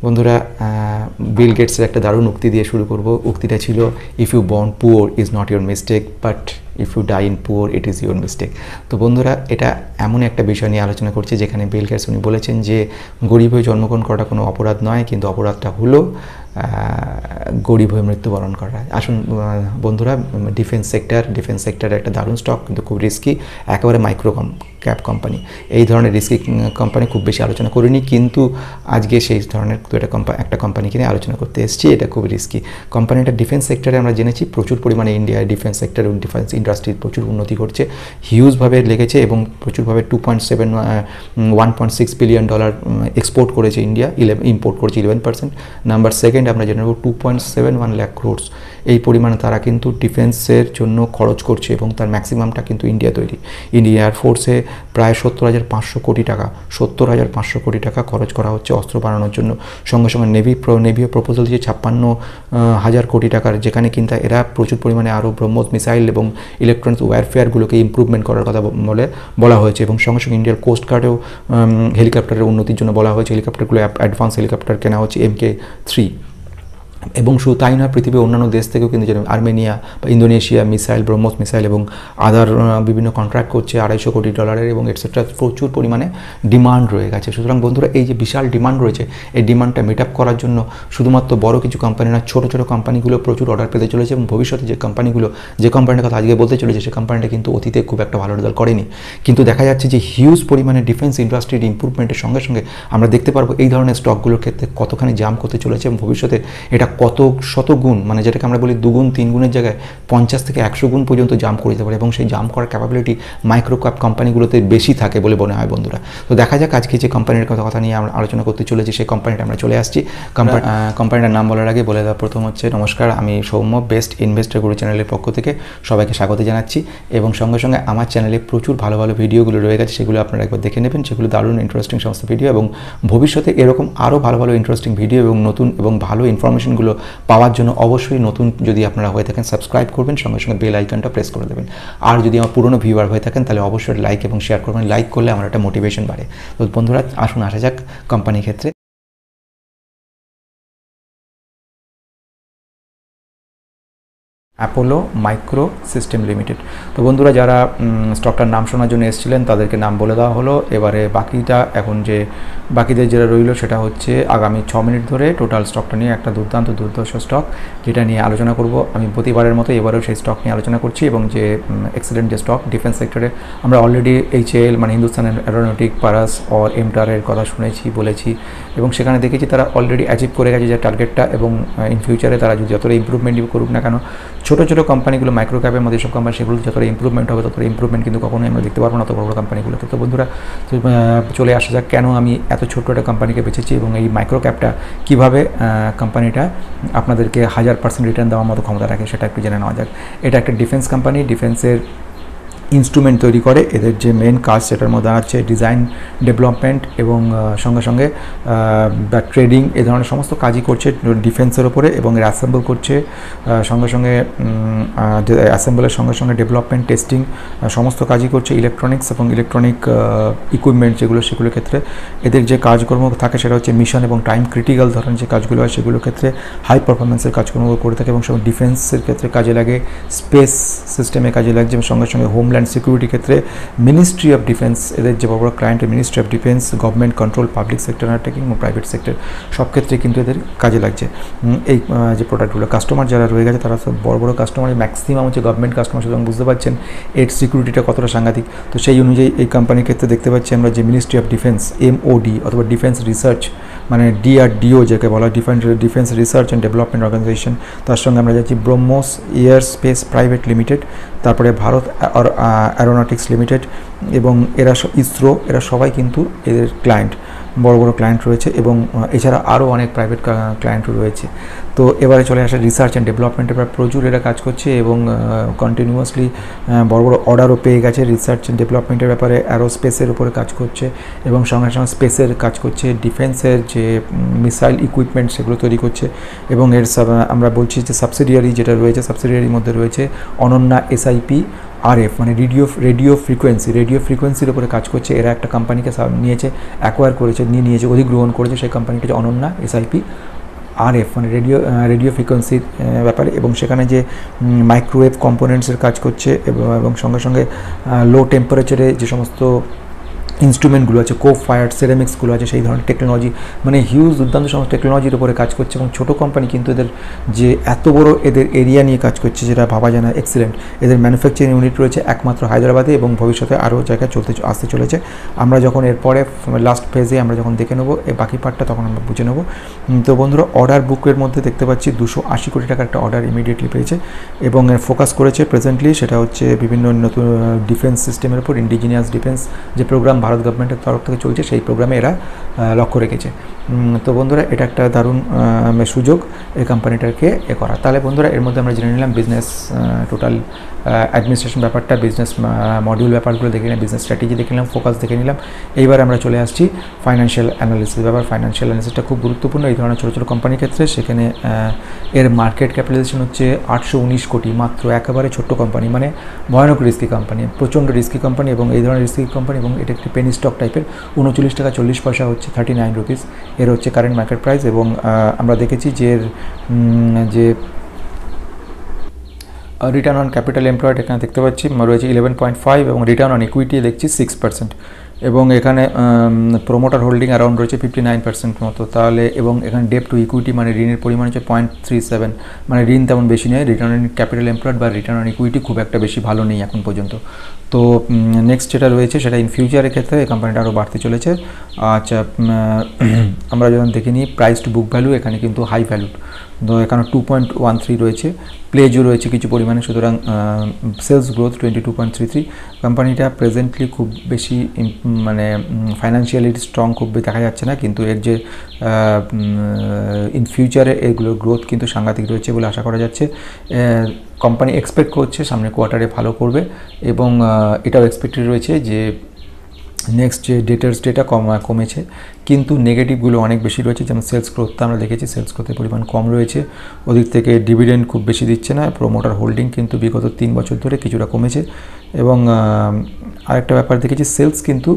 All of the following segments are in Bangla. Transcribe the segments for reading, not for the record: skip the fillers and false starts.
বন্ধুরা বিল গেটসের একটা দারুণ উক্তি দিয়ে শুরু করব। উক্তিটা ছিল, if you born poor is not your mistake, but if you die in poor it is your mistake. তো বন্ধুরা, এটা এমন একটা বিষয় নিয়ে আলোচনা করছি যেখানে বিল গেটস উনি বলেছেন যে গরিব হয়ে জন্মগ্রহণ করাটা কোনো অপরাধ নয়, কিন্তু অপরাধটা হলো গরিব হয়ে মৃত্যুবরণ করা। আসুন বন্ধুরা, ডিফেন্স সেক্টরের একটা দারুণ স্টক, কিন্তু খুব রিস্কি, একেবারে মাইক্রো ক্যাপ কোম্পানি। এই ধরনের রিস্কি কোম্পানি খুব বেশি আলোচনা করিনি, কিন্তু আজকে সেই ধরনের একটা কোম্পানিকে নিয়ে আলোচনা করতে এসেছি। এটা খুব রিস্কি কোম্পানিটা। ডিফেন্স সেক্টরে আমরা জেনেছি প্রচুর পরিমাণে ইন্ডিয়ায় ডিফেন্স সেক্টর এবং ডিফেন্স ইন্ডাস্ট্রির প্রচুর উন্নতি করছে, হিউজভাবে লেগেছে এবং প্রচুরভাবে 1.6 বিলিয়ন ডলার এক্সপোর্ট করেছে ইন্ডিয়া, ইম্পোর্ট করেছে 11%। নাম্বার সেকেন্ড আমরা জেনে নেব 2.71 লাখ ক্রোর্স, এই পরিমাণে তারা কিন্তু ডিফেন্সের জন্য খরচ করছে এবং তার ম্যাক্সিমামটা কিন্তু ইন্ডিয়া তৈরি। ইন্ডিয়া এয়ারফোর্সে প্রায় 70,500 কোটি টাকা খরচ করা হচ্ছে অস্ত্র বানানোর জন্য। সঙ্গে সঙ্গে নেভিও প্রপোজাল দিয়েছে 56,000 কোটি টাকার, যেখানে কিন্তু এরা প্রচুর পরিমাণে আরও ব্রহ্মোস মিসাইল এবং ইলেকট্রনিক্স ওয়্যারফেয়ারগুলোকে ইম্প্রুভমেন্ট করার কথা বলা হয়েছে। এবং সঙ্গে সঙ্গে ইন্ডিয়ার কোস্ট গার্ডেও হেলিকপ্টারের উন্নতির জন্য বলা হয়েছে। হেলিকপ্টারগুলো অ্যাডভান্স হেলিকপ্টার কেনা হচ্ছে MK3। এবং শুধু তাই নয়, পৃথিবীর অন্যান্য দেশ থেকেও কিন্তু যেমন আর্মেনিয়া বা ইন্দোনেশিয়া মিসাইল, ব্রহ্মোস মিসাইল এবং আদার বিভিন্ন কন্ট্রাক্ট করছে 250 কোটি ডলারের এবং এটসেট্রা। প্রচুর পরিমাণে ডিমান্ড রয়ে গেছে। সুতরাং বন্ধুরা, এই যে বিশাল ডিমান্ড রয়েছে, এই ডিমান্ডটা মিট আপ করার জন্য শুধুমাত্র বড় কিছু কোম্পানি না, ছোটো ছোটো কোম্পানিগুলো প্রচুর অর্ডার পেতে চলেছে। এবং ভবিষ্যতে যে কোম্পানিটার কথা আজকে বলতে চলেছে, সেই কোম্পানিটা কিন্তু অতীতে খুব একটা ভালো রেজাল্ট করেনি, কিন্তু দেখা যাচ্ছে যে হিউজ পরিমাণে ডিফেন্স ইন্ডাস্ট্রির ইম্প্রুভমেন্টের সঙ্গে সঙ্গে আমরা দেখতে পারবো এই ধরনের স্টকগুলোর ক্ষেত্রে কতখানি জাম্প করতে চলেছে এবং ভবিষ্যতে এটা কত শত গুণ, মানে যেটাকে আমরা বলি 2 গুণ 3 গুণের জায়গায় 50 থেকে 100 গুণ পর্যন্ত জাম্প করে দিতে পারে। এবং সেই জাম্প করার ক্যাপাবিলিটি মাইক্রো ক্যাপ কোম্পানিগুলোতে বেশি থাকে বলে মনে হয় বন্ধুরা। তো দেখা যাক আজকে যে কোম্পানির কথা নিয়ে আমরা আলোচনা করতে চলেছি, সেই কোম্পানিটা আমরা চলে আসছি। কোম্পানিটার নাম বলার আগে বলে দেওয়া প্রথম হচ্ছে, নমস্কার, আমি সৌম্য, বেস্ট ইনভেস্টর গুরু চ্যানেলের পক্ষ থেকে সবাইকে স্বাগত জানাচ্ছি। এবং সঙ্গে সঙ্গে আমার চ্যানেলে প্রচুর ভালো ভালো ভিডিওগুলো রয়ে গেছে, সেগুলো আপনারা একবার দেখে নেবেন। সেগুলো দারুণ ইন্টারেস্টিং সমস্ত ভিডিও, এবং ভবিষ্যতে এরকম আরও ভালো ভালো ইন্টারেস্টিং ভিডিও এবং নতুন এবং ভালো ইনফরমেশনগুলো পাওয়ার জন্য অবশ্যই নতুন যদি আপনারা হয়ে থাকেন সাবস্ক্রাইব করবেন, সঙ্গে সঙ্গে বেল আইকনটা প্রেস করে দেবেন। আর যদি আমার পুরনো ভিউয়ার হয়ে থাকেন তাহলে অবশ্যই লাইক এবং শেয়ার করবেন। লাইক করলে আমার একটা মোটিভেশন বাড়ে। তো বন্ধুরা, আসুন আসা যাক কোম্পানির ক্ষেত্রে। Apollo micro system limited. তো বন্ধুরা, যারা স্টকটার নাম শোনার জন্য এসেছিলেন তাদেরকে নাম বলে দেওয়া হলো। এবারে বাকিটা এখন যে বাকিদের যেটা রইল সেটা হচ্ছে আগামী 6 মিনিট ধরে টোটাল স্টকটা নিয়ে একটা দুর্ধর্ষ স্টক, যেটা নিয়ে আলোচনা করব। আমি প্রতিবারের মতো এবারেও সেই স্টক নিয়ে আলোচনা করছি। এবং যে এক্সিলেন্ট যে স্টক ডিফেন্স সেক্টরে, আমরা অলরেডি HAL মানে Hindustan aeronautic Paras or MTAR এর কথা বলেছি এবং সেখানে দেখেছি তারা অলরেডি অ্যাচিভ করে গেছে যে টার্গেটটা। এবং ইন ফিউচারে তারা যদি যতটা ইম্প্রুভমেন্ট করুক না কেন, ছোটো ছোটো কোম্পানিগুলো মাইক্রো ক্যাপের মধ্যে সব কোম্পানি, সেগুলো যতটা ইম্প্রুভমেন্ট হবে ততটা ইম্প্রুভমেন্ট কিন্তু কখনোই আমরা দেখতে পারবো না তো বড় বড় কোম্পানিগুলোতে। তো বন্ধুরা, চলে আসা যাক কেন আমি এত ছোট্ট একটা কোম্পানিকে বেছেছি এবং এই মাইক্রো ক্যাপটা কীভাবে কোম্পানিটা আপনাদেরকে 1000% রিটার্ন দেওয়ার মতো ক্ষমতা রাখে, সেটা একটু জেনে নেওয়া যাক। এটা একটা ডিফেন্স কোম্পানি, ডিফেন্সের ইনস্ট্রুমেন্ট তৈরি করে। এদের যে মেন কাজ সেটার মধ্যে আছে ডিজাইন, ডেভেলপমেন্ট এবং সঙ্গে সঙ্গে ট্রেডিং, এ ধরনের সমস্ত কাজই করছে ডিফেন্সের ওপরে। এবং এর অ্যাসেম্বল করছে, সঙ্গে সঙ্গে অ্যাসেম্বলের সঙ্গে সঙ্গে ডেভেলপমেন্ট, টেস্টিং, সমস্ত কাজই করছে। ইলেকট্রনিক্স এবং ইলেকট্রনিক ইকুইপমেন্ট সেগুলোর ক্ষেত্রে এদের যে কাজকর্ম থাকে সেটা হচ্ছে মিশন এবং টাইম ক্রিটিক্যাল ধরনের যে কাজগুলো হয় সেগুলোর ক্ষেত্রে হাই পারফরমেন্সের কাজকর্ম করে থাকে। এবং সঙ্গে ডিফেন্সের ক্ষেত্রে কাজে লাগে, স্পেস সিস্টেমে কাজে লাগছে, এবং সঙ্গে সঙ্গে হোমল্যান্ড সিকিউরিটি ক্ষেত্রে মিনিস্ট্রি অফ ডিফেন্স, এদের যে বড় ক্লায়েন্টের ministry of defence, government control, public sector undertaking এবং প্রাইভেট সেক্টর, সব ক্ষেত্রে কিন্তু এদের কাজে লাগছে এই যে প্রোডাক্টগুলো। কাস্টমার যারা রয়ে গেছে তারা সব বড় বড় কাস্টমার, ম্যাক্সিমাম হচ্ছে গভর্নমেন্ট কাস্টমার। সুতরাং বুঝতে পারছেন এর সিকিউরিটিটা কতটা সাংঘাতিক। তো সেই অনুযায়ী এই কোম্পানির ক্ষেত্রে দেখতে পাচ্ছি আমরা যে মিনিস্ট্রি অফ ডিফেন্স MOD অথবা ডিফেন্স রিসার্চ মানে DRDO যাকে বলা, defence research and development organisation, তার সঙ্গে আমরা যাচ্ছি BrahMos aerospace private limited, তারপরে ভারত অ্যারোনটিক্স লিমিটেড এবং ইসরো, এরা সবাই কিন্তু এদের ক্লায়েন্ট, বড় বড় ক্লায়েন্ট রয়েছে। এবং এছাড়া আরও অনেক প্রাইভেট ক্লায়েন্টও রয়েছে। তো এবারে চলে আসে রিসার্চ অ্যান্ড ডেভেলপমেন্টের ব্যাপারে প্রচুর এরা কাজ করছে এবং কন্টিনিউয়াসলি বড় বড় অর্ডারও পেয়ে গেছে রিসার্চ অ্যান্ড ডেভেলপমেন্টের ব্যাপারে। অ্যারোস্পেসের উপরে কাজ করছে এবং সঙ্গে সঙ্গে স্পেসের কাজ করছে, ডিফেন্সের যে মিসাইল ইকুইপমেন্ট সেগুলো তৈরি করছে। এবং এর আমরা বলছি যে সাবসিডিয়ারি যেটা রয়েছে, সাবসিডিয়ারির মধ্যে রয়েছে অনন্যা SIP আরএফ মানে রেডিও ফ্রিকোয়েন্সির উপরে কাজ করছে। এরা একটা কোম্পানিকে নিয়েছে, অ্যাকোয়ার করেছে, নিয়েছে, অধিগ্রহণ করেছে। সেই কোম্পানিটা হচ্ছে অনন্যা এসআইপি। আরএফ মানে রেডিও ফ্রিকোয়েন্সির ব্যাপারে, এবং সেখানে যে মাইক্রোওয়েভ কম্পোনেন্টসের কাজ করছে এবং সঙ্গে সঙ্গে লো টেম্পারেচারে যে সমস্ত ইনস্ট্রুমেন্টগুলো আছে, কোপ ফায়ার সেরামিক্সগুলো আছে, সেই ধরনের টেকনোলজি, মানে হিউজ দুর্দান্ত সমস্ত টেকনোলজির উপরে কাজ করছে। এবং ছোটো কোম্পানি কিন্তু এদের যে এত বড় এদের এরিয়া নিয়ে কাজ করছে, যেটা ভাবা যায় না, এক্সিলেন্ট। এদের ম্যানুফ্যাকচারিং ইউনিট রয়েছে একমাত্র হায়দ্রাবাদে, এবং ভবিষ্যতে আরও জায়গায় আসতে চলেছে। আমরা যখন এরপরে লাস্ট ফেজে আমরা যখন দেখে নেবো এই বাকি পার্টটা, তখন আমরা বুঝে নেবো। তো বন্ধুরা, অর্ডার বুকের মধ্যে দেখতে পাচ্ছি 280 কোটি টাকার একটা অর্ডার ইমিডিয়েটলি পেয়েছে, এবং ফোকাস করেছে প্রেজেন্টলি সেটা হচ্ছে বিভিন্ন নতুন ডিফেন্স সিস্টেমের উপর। ইন্ডিজিনিয়াস ডিফেন্স যে প্রোগ্রাম ভারত গভর্নমেন্টের তরফ থেকে চলছে, সেই প্রোগ্রামে এরা লক্ষ্য রেখেছে। তো বন্ধুরা, এটা একটা দারুণ সুযোগ এই কোম্পানিটাকে করা। তাহলে বন্ধুরা, এর মধ্যে আমরা জেনে নিলাম বিজনেস টোটাল অ্যাডমিনিস্ট্রেশন ব্যাপারটা, বিজনেস মডিউল ব্যাপারগুলো দেখে নিলাম, বিজনেস স্ট্র্যাটেজি দেখে নিলাম, ফোকাস দেখে নিলাম। এইবার আমরা চলে আসছি ফাইন্যান্সিয়াল অ্যানালিসিস ব্যাপার। ফাইন্যান্সিয়াল অ্যানালিসিসটা খুব গুরুত্বপূর্ণ এই ধরনের ছোটো ছোটো কোম্পানির ক্ষেত্রে। সেখানে এর মার্কেট ক্যাপিটালাইজেশন হচ্ছে 819 কোটি, মাত্র একেবারে ছোট্ট কোম্পানি, মানে ভয়ানক রিস্কি কোম্পানি, প্রচণ্ড রিস্কি কোম্পানি, এবং এই ধরনের রিস্কি কোম্পানি। এবং এটা একটি পেনি স্টক টাইপের। 39 টাকা 40 পয়সা হচ্ছে 39 রুপিস এর হচ্ছে কারেন্ট মার্কেট প্রাইস। এবং আমরা দেখেছি যে রিটার্ন অন ক্যাপিটাল এমপ্লয়েড এখানে দেখতে পাচ্ছি রয়েছে 11.5, এবং রিটার্ন অন ইকুইটি দেখছি 6%, এবং এখানে প্রোমোটার হোল্ডিং অ্যারাউন্ড রয়েছে 59% মতো। তাহলে এবং এখানে ডেপ টু ইকুইটি মানে ঋণের পরিমাণ হচ্ছে 0.37, মানে ঋণ তেমন বেশি নেই। রিটার্ন অন ক্যাপিটাল এমপ্লয়েড বা রিটার্ন অন ইকুইটি খুব একটা বেশি ভালো নেই এখন পর্যন্ত। তো নেক্সট যেটা রয়েছে সেটা ইন ফিউচারের ক্ষেত্রে এই কোম্পানিটা আরও বাড়তে চলেছে। আচ্ছা, আমরা যখন দেখে নিই প্রাইস টু বুক ভ্যালু, এখানে কিন্তু হাই ভ্যালু, তো এখানে 2.13 রয়েছে, প্লেজও রয়েছে কিছু পরিমাণে। সুতরাং সেলস গ্রোথ 22.33। কোম্পানিটা প্রেজেন্টলি খুব বেশি মানে ফাইন্যান্সিয়ালি স্ট্রং খুব দেখা যাচ্ছে না, কিন্তু এর যে ইন ফিউচারে এগুলোর গ্রোথ কিন্তু সাংঘাতিক রয়েছে বলে আশা করা যাচ্ছে। কোম্পানি এক্সপেক্ট করছে সামনে কোয়ার্টারে ভালো করবে, এবং এটাও এক্সপেক্টেড রয়েছে যে নেক্সট যে ডেটা কমেছে, কিন্তু নেগেটিভগুলো অনেক বেশি রয়েছে। যেমন সেলস গ্রোথটা আমরা দেখেছি, সেলস গ্রোথের পরিমাণ কম রয়েছে। ওদিক থেকে ডিভিডেন্ড খুব বেশি দিচ্ছে না। প্রোমোটার হোল্ডিং কিন্তু বিগত 3 বছর ধরে কিছুটা কমেছে। এবং আরেকটা ব্যাপার দেখেছি, সেলস কিন্তু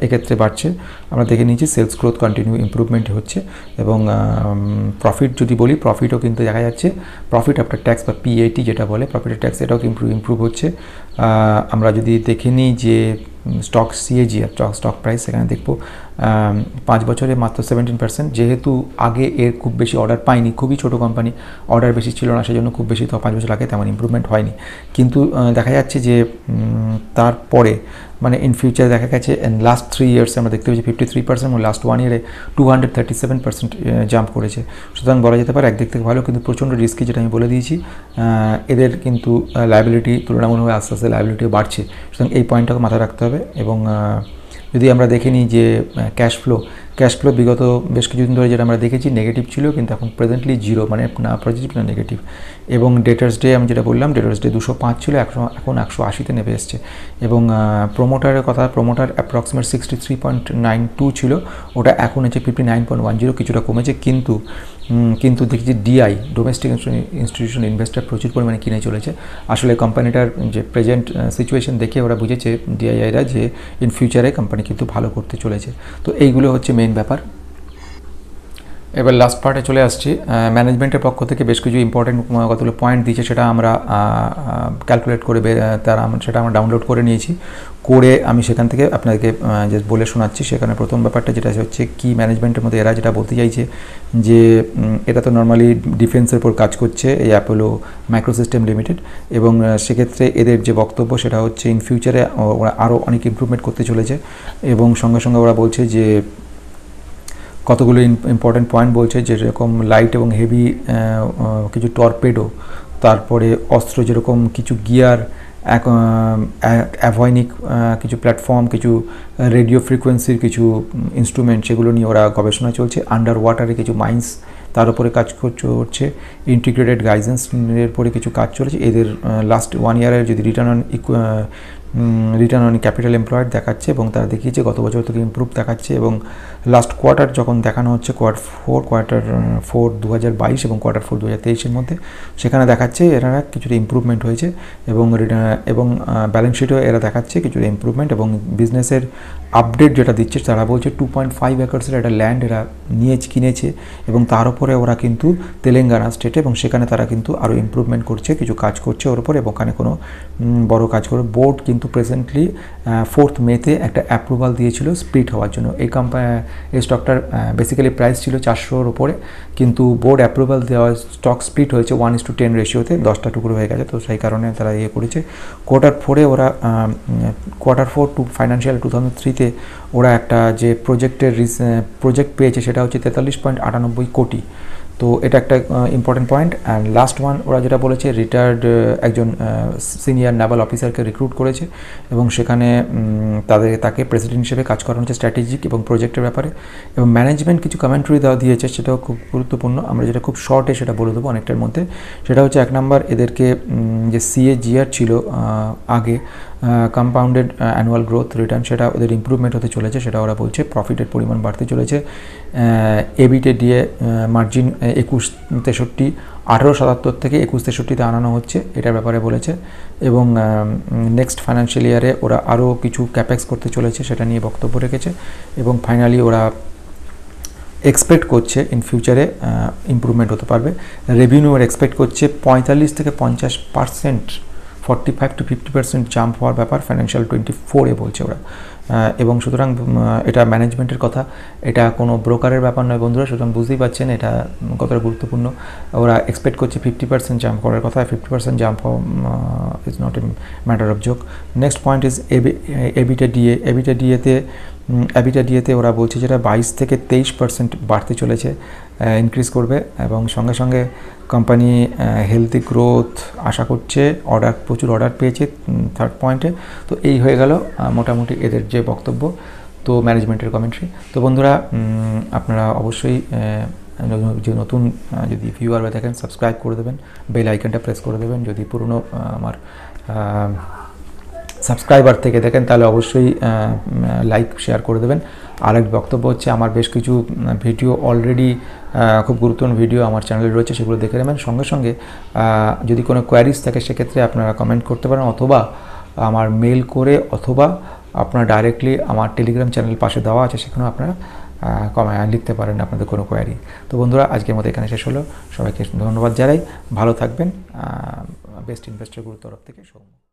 এক্ষেত্রে বাড়ছে। আমরা দেখে নিয়েছি সেলস গ্রোথ কন্টিনিউ ইমপ্রুভমেন্ট হচ্ছে। এবং প্রফিট যদি বলি, প্রফিটও কিন্তু দেখা যাচ্ছে, প্রফিট আফটার ট্যাক্স বা পিএটি যেটা বলে, প্রফিট ট্যাক্স, এটাও ইমপ্রুভ হচ্ছে। আমরা যদি দেখে নিই যে স্টক সিএজিআর স্টক প্রাইস, এখানে দেখব 5 বছরে মাত্র 17%। যেহেতু আগে এর খুব বেশি অর্ডার পায়নি, খুবই ছোটো কোম্পানি, অর্ডার বেশি ছিল না, সেজন্য খুব বেশি তো 5 বছর আগে তেমন ইমপ্রুভমেন্ট হয়নি। কিন্তু দেখা যাচ্ছে যে তারপরে মানে ইন ফিউচার দেখা গেছে লাস্ট 3 ইয়ার্সে আমরা দেখতে পাচ্ছি 53%, এবং লাস্ট 1 ইয়ারে 237% জাম্প করেছে। সুতরাং বলা যেতে পারে একদিক থেকে ভালো, কিন্তু প্রচণ্ড রিস্কি, যেটা আমি বলে দিয়েছি। এদের কিন্তু লায়াবিলিটি তুলনামূলকভাবে আস্তে আস্তে লায়াবিলিটি বাড়ছে। সুতরাং এই পয়েন্টটাকে মাথায় রাখতে হবে। এবং যদি আমরা দেখে নিই যে ক্যাশ ফ্লো বিগত বেশ কিছুদিন ধরে যেটা আমরা দেখেছি নেগেটিভ ছিল, কিন্তু এখন প্রেজেন্টলি জিরো, মানে না পজিটিভ না নেগেটিভ। এবং ডেটার্স ডে আমি যেটা বললাম, ডেটার্স ডে 205 ছিল, এখন 180-তে নেমে এসছে। এবং প্রোমোটারের কথা, প্রোমোটার অ্যাপ্রক্সিমেট 63.92 ছিল, ওটা এখন হচ্ছে 59.10, কিছুটা কমেছে। কিন্তু দেখছি ডিআই, ডোমেস্টিক ইনস্টিটিউশন ইনভেস্টার প্রচুর পরিমাণে কিনে চলেছে। আসলে কোম্পানিটার যে প্রেজেন্ট সিচুয়েশন দেখে ওরা বুঝেছে ডিআইআইরা যে ইন ফিউচারে কোম্পানি কিন্তু ভালো করতে চলেছে। তো এইগুলো হচ্ছে মেইন ব্যাপার। এবার লাস্ট পার্টে চলে আসছি। ম্যানেজমেন্টের পক্ষ থেকে বেশ কিছু ইম্পর্টেন্ট কতগুলো পয়েন্ট দিয়েছে, সেটা আমরা ক্যালকুলেট করে সেটা আমরা ডাউনলোড করে নিয়েছি। করে আমি সেখান থেকে আপনাদেরকে যে বলে শোনাচ্ছি। সেখানে প্রথম ব্যাপারটা যেটা হচ্ছে কি ম্যানেজমেন্টের মধ্যে এরা যেটা বলতে চাইছে যে এটা তো নর্মালি ডিফেন্সের উপর কাজ করছে এই অ্যাপোলো মাইক্রোসিস্টেম লিমিটেড, এবং সেক্ষেত্রে এদের যে বক্তব্য সেটা হচ্ছে ইন ফিউচারে ওরা আরও অনেক ইমপ্রুভমেন্ট করতে চলেছে। এবং সঙ্গে সঙ্গে ওরা বলছে যে কতগুলো ইম্পর্টেন্ট পয়েন্ট বলছে, যেরকম লাইট এবং হেভি কিছু টর্পেডো, তারপরে অস্ত্র যেরকম কিছু গিয়ার, অ্যাভয়নিক কিছু প্ল্যাটফর্ম, কিছু রেডিও ফ্রিকোয়েন্সির কিছু ইনস্ট্রুমেন্ট, সেগুলো নিয়ে ওরা গবেষণা চলছে। আন্ডার ওয়াটারে কিছু মাইন্স, তার উপরে কাজ করছে। ইন্টিগ্রেটেড গাইডেন্সের উপরে কিছু কাজ চলেছে। এদের লাস্ট 1 ইয়ারের যদি return on return on capital employed দেখাচ্ছে এবং তারা দেখিয়েছে গত বছর থেকে ইমপ্রুভ দেখাচ্ছে এবং লাস্ট কোয়ার্টার যখন দেখানো হচ্ছে কোয়ার্টার ফোর 2022 এবং কোয়ার্টার ফোর 2023-এর মধ্যে, সেখানে দেখাচ্ছে এরা কিছুটা ইমপ্রুভমেন্ট হয়েছে এবং ব্যালেন্স শিটেও এরা দেখাচ্ছে কিছুটা ইমপ্রুভমেন্ট এবং বিজনেসের আপডেট যেটা দিচ্ছে তারা বলছে 2.5 একর্সের একটা ল্যান্ড এরা কিনেছে এবং তার উপরে ওরা কিন্তু তেলেঙ্গানা স্টেটে এবং সেখানে তারা কিন্তু আরও ইমপ্রুভমেন্ট করছে, কিছু কাজ করছে ওর উপরে এবং ওখানে কোনো বড় কাজ করে। বোর্ড কিন্তু প্রেজেন্টলি 4 মেতে একটা অ্যাপ্রুভাল দিয়েছিল স্প্লিট হওয়ার জন্য। এই স্টকটার বেসিক্যালি প্রাইস ছিল 400-র উপরে, কিন্তু বোর্ড অ্যাপ্রুভাল দেওয়া স্টক স্প্লিট হয়েছে 1:10 রেশিওতে, 10টা টুকরো হয়ে গেছে। তো সেই কারণে তারা করেছে। কোয়ার্টার ফোর ফাইন্যান্সিয়াল 2003-তে ওরা একটা যে প্রজেক্ট পেয়েছে সেটা হচ্ছে 43.98 কোটি। তো এটা একটা important point. And last one ওরা যেটা বলেছে, রিটায়ার্ড একজন সিনিয়র নেভাল অফিসারকে রিক্রুট করেছে এবং সেখানে তাকে প্রেসিডেন্ট হিসেবে কাজ করানো হচ্ছে স্ট্র্যাটেজিক এবং প্রজেক্টের ব্যাপারে, এবং ম্যানেজমেন্ট কিছু কমেন্ট্রি দেওয়া দিয়েছে, সেটাও খুব গুরুত্বপূর্ণ। আমরা যেটা খুব শর্টে সেটা বলে দেবো অনেকটার মধ্যে। সেটা হচ্ছে 1 নম্বর, এদেরকে যে CAGR ছিল আগে কম্পাউন্ডেড অ্যানুয়াল গ্রোথ রিটার্ন, সেটা ওদের ইমপ্রুভমেন্ট হতে চলেছে, সেটা ওরা বলছে। প্রফিটের পরিমাণ বাড়তে চলেছে। EBITDA মার্জিন 21-63 1877 থেকে 21-63-তে আনানো হচ্ছে, এটার ব্যাপারে বলেছে। এবং নেক্সট ফাইন্যান্সিয়াল ইয়ারে ওরা আরও কিছু ক্যাপেক্স করতে চলেছে, সেটা নিয়ে বক্তব্য রেখেছে। এবং ফাইনালি ওরা এক্সপেক্ট করছে ইন ফিউচারে ইমপ্রুভমেন্ট হতে পারবে। রেভিনিউ ওরা এক্সপেক্ট করছে 45 থেকে 50%, 45 to 50% জাম্প হওয়ার ব্যাপার ফাইন্যান্সিয়াল 24-এ বলছে ওরা। এবং সুতরাং এটা ম্যানেজমেন্টের কথা, এটা কোনো ব্রোকারের ব্যাপার নয় বন্ধুরা, সুতরাং বুঝতেই পারছেন এটা কতটা গুরুত্বপূর্ণ। ওরা এক্সপেক্ট করছে 50% জাম্প করার কথা। 50% jump is not a matter of joke. Next point is EBITDA ওরা বলছে যেটা 22 থেকে 23% বাড়তে চলেছে, ইনক্রিজ করবে। এবং সঙ্গে সঙ্গে কোম্পানি হেলদি গ্রোথ আশা করছে, প্রচুর অর্ডার পেয়েছে থার্ড পয়েন্টে। তো এই হয়ে গেল মোটামুটি এদের যে বক্তব্য, তো ম্যানেজমেন্টের কমেন্ট্রি। তো বন্ধুরা আপনারা অবশ্যই যে নতুন যদি ভিউয়ার হয়ে থাকেন সাবস্ক্রাইব করে দেবেন, বেল আইকনটা প্রেস করে দেবেন। যদি পুরনো আমার সাবস্ক্রাইবার থেকে দেখেন তাহলে অবশ্যই লাইক শেয়ার করে দেবেন। আরেক বক্তব্য হচ্ছে, আমার বেশ কিছু ভিডিও অলরেডি খুব গুরুত্বপূর্ণ ভিডিও আমার চ্যানেলে রয়েছে, সেগুলো দেখে নেবেন। সঙ্গে সঙ্গে যদি কোনো কোয়ারিজ থাকে সেক্ষেত্রে আপনারা কমেন্ট করতে পারেন, অথবা আমার মেল করে, অথবা আপনারা ডাইরেক্টলি আমার টেলিগ্রাম চ্যানেল পাশে দেওয়া আছে, সেখানেও আপনারা লিখতে পারেন আপনাদের কোনো কোয়ারি। তো বন্ধুরা আজকের মতো এখানে শেষ হলো। সবাইকে ধন্যবাদ জানাই, ভালো থাকবেন। বেস্ট ইনভেস্টর গ্রুপ তরফ থেকে সৌম্য।